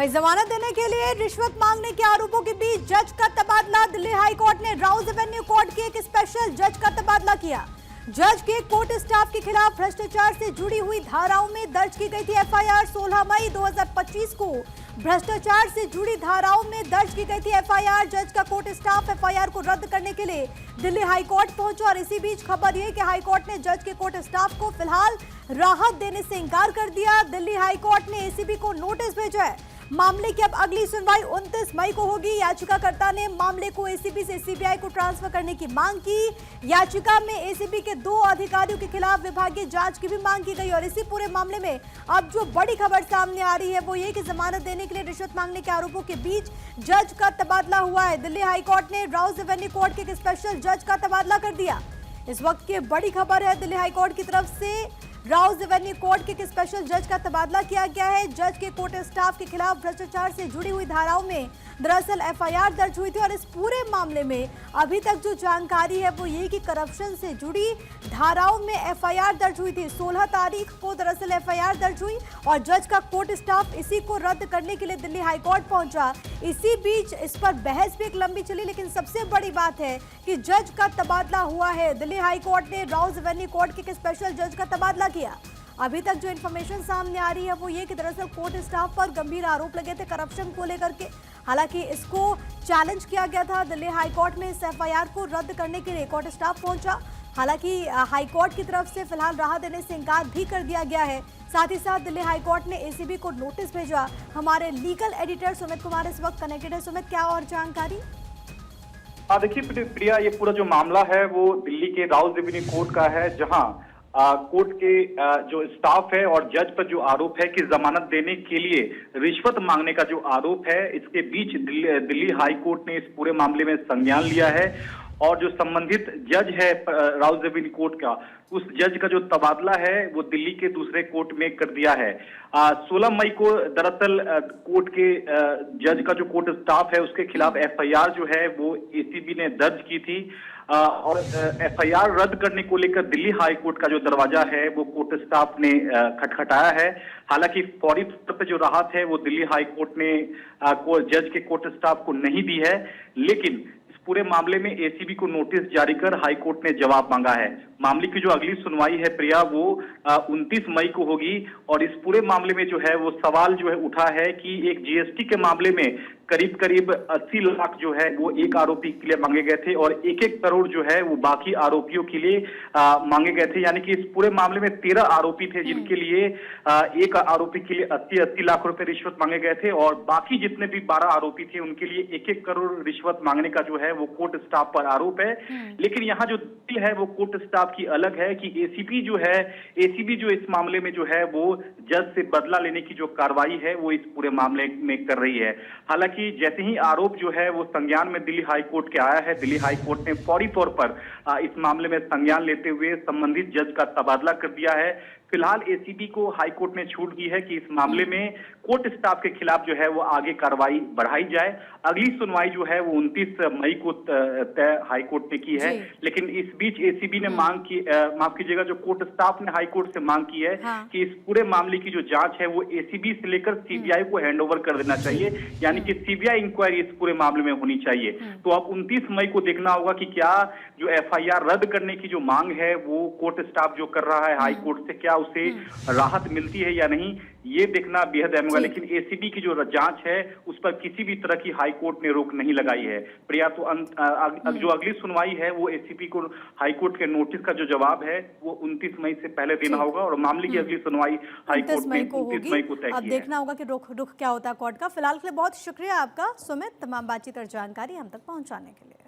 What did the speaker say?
वही जमानत देने के लिए रिश्वत मांगने के आरोपों के बीच जज का तबादला। दिल्ली हाई कोर्ट ने राउज एवेन्यू कोर्ट के एक स्पेशल जज का तबादला किया। जज के कोर्ट स्टाफ के खिलाफ भ्रष्टाचार से जुड़ी हुई धाराओं में दर्ज की गई थी एफआईआर। 16 मई 2025 को भ्रष्टाचार से जुड़ी धाराओं में दर्ज की गई थी एफआईआर। जज का कोर्ट स्टाफ एफआईआर को रद्द करने के लिए दिल्ली हाई कोर्ट पहुंचा और इसी बीच खबर यह कि हाई कोर्ट ने जज के कोर्ट स्टाफ को फिलहाल राहत देने से इंकार कर दिया। दिल्ली हाई कोर्ट ने एसीबी को नोटिस भेजा है। मामले की अब अगली सुनवाई 29 मई को होगी। याचिकाकर्ता ने मामले को एसीबी से सीबीआई को ट्रांसफर करने की मांग की। याचिका में एसीबी के 2 अधिकारियों के खिलाफ विभागीय जांच की भी मांग की गई और इसी पूरे मामले में अब जो बड़ी खबर सामने आ रही है वो ये कि जमानत देने के लिए रिश्वत मांगने के आरोपों के बीच जज का तबादला हुआ है। दिल्ली हाई कोर्ट ने राउज एवेन्यू कोर्ट के एक स्पेशल जज का तबादला कर दिया। इस वक्त की बड़ी खबर है, दिल्ली हाई कोर्ट की तरफ से राउज एवेन्यू कोर्ट के एक स्पेशल जज का तबादला किया गया है। जज के कोर्ट स्टाफ के खिलाफ भ्रष्टाचार से जुड़ी हुई धाराओं में दरअसल एफआईआर दर्ज हुई थी और इस पूरे मामले में अभी तक जो जानकारी है वो ये कि करप्शन से जुड़ी धाराओं में एफआईआर दर्ज हुई थी। 16 तारीख को दरअसल एफआईआर दर्ज हुई और जज का कोर्ट स्टाफ इसी को रद्द करने के लिए दिल्ली हाई कोर्ट पहुंचा। इसी बीच इस पर बहस भी एक लंबी चली, लेकिन सबसे बड़ी बात है कि जज का तबादला हुआ है। दिल्ली हाई कोर्ट ने राउज एवेन्यू कोर्ट के एक स्पेशल जज का तबादला किया। अभी तक जो इन्फॉर्मेशन सामने आ रही है वो ये कि दरअसल कोर्ट स्टाफ पर गंभीर आरोप लगे थे करप्शन को लेकर के। हालांकि इसको चैलेंज किया गया था। दिल्ली हाई कोर्ट में इस एफआईआर को रद्द करने के लिए कोर्ट स्टाफ पहुंचा। हालांकि हाई कोर्ट की तरफ से फिलहाल राहत देने से इंकार भी कर दिया गया है। साथ ही साथ दिल्ली हाई कोर्ट ने एसीबी को नोटिस भेजा। हमारे लीगल एडिटर सुमित कुमार इस वक्त कनेक्टेड है। सुमित, क्या और जानकारी? देखिए प्रिया, ये पूरा जो मामला है वो दिल्ली के राउज एवेन्यू कोर्ट का है, जहां कोर्ट के जो स्टाफ है और जज पर जो आरोप है कि जमानत देने के लिए रिश्वत मांगने का जो आरोप है, इसके बीच दिल्ली हाई कोर्ट ने इस पूरे मामले में संज्ञान लिया है और जो संबंधित जज है राउज एवेन्यू कोर्ट का, उस जज का जो तबादला है वो दिल्ली के दूसरे कोर्ट में कर दिया है। 16 मई को दरअसल कोर्ट के जज का जो कोर्ट स्टाफ है उसके खिलाफ एफआईआर जो है वो एसीबी ने दर्ज की थी और एफआईआर रद्द करने को लेकर दिल्ली हाई कोर्ट का जो दरवाजा है वो कोर्ट स्टाफ ने खटखटाया है। हालांकि फौरी तौर पर जो राहत है वो दिल्ली हाई कोर्ट ने जज के कोर्ट स्टाफ को नहीं दी है, लेकिन पूरे मामले में एसीबी को नोटिस जारी कर हाई कोर्ट ने जवाब मांगा है। मामले की जो अगली सुनवाई है प्रिया वो 29 मई को होगी और इस पूरे मामले में जो है वो सवाल जो है उठा है कि एक जीएसटी के मामले में करीब करीब 80 लाख जो है वो एक आरोपी के लिए मांगे गए थे और 1-1 करोड़ जो है वो बाकी आरोपियों के लिए मांगे गए थे। यानी कि इस पूरे मामले में 13 आरोपी थे जिनके लिए एक आरोपी के लिए 80-80 लाख रुपए रिश्वत मांगे गए थे और बाकी जितने भी 12 आरोपी थे उनके लिए 1-1 करोड़ रिश्वत मांगने का जो है वो कोर्ट स्टाफ पर आरोप है। लेकिन यहाँ जो दलील है वो कोर्ट स्टाफ की अलग है कि एसीबी जो इस मामले में जो है वो जज से बदला लेने की जो कार्रवाई है वो इस पूरे मामले में कर रही है। हालांकि जैसे ही आरोप जो है वो संज्ञान में दिल्ली हाई कोर्ट के आया है, दिल्ली हाई कोर्ट ने फौरी तौर पर इस मामले में संज्ञान लेते हुए संबंधित जज का तबादला कर दिया है। फिलहाल एसीबी को हाई कोर्ट ने छूट दी है कि इस मामले में कोर्ट स्टाफ के खिलाफ जो है वो आगे कार्रवाई बढ़ाई जाए। अगली सुनवाई जो है वो 29 मई को तय हाई कोर्ट ने की है, लेकिन इस बीच एसीबी ने माफ कीजिएगा, जो कोर्ट स्टाफ ने हाई कोर्ट से मांग की है कि इस पूरे मामले की जो जांच है वो एसीबी से लेकर सीबीआई को हैंडओवर कर देना चाहिए, यानी कि सीबीआई इंक्वायरी इस पूरे मामले में होनी चाहिए। तो अब 29 मई को देखना होगा कि क्या जो एफआईआर रद्द करने की जो मांग है वो कोर्ट स्टाफ जो कर रहा है हाई कोर्ट से, क्या उसे राहत मिलती है या नहीं, ये देखना बेहद अहम होगा। लेकिन एसीबी की जो जांच है उस पर किसी भी तरह की हाई कोर्ट ने रोक नहीं लगाई है प्रिया। तो जो अगली सुनवाई है वो एसीबी को हाई कोर्ट के नोटिस का जो जवाब है वो 29 मई से पहले देना होगा और मामले की अगली सुनवाई हाई कोर्ट में 29 मई को तय की है। अब देखना होगा कि रुख क्या होता है कोर्ट का। फिलहाल के लिए बहुत शुक्रिया आपका सुमित, तमाम बातचीत और जानकारी हम तक पहुंचाने के लिए।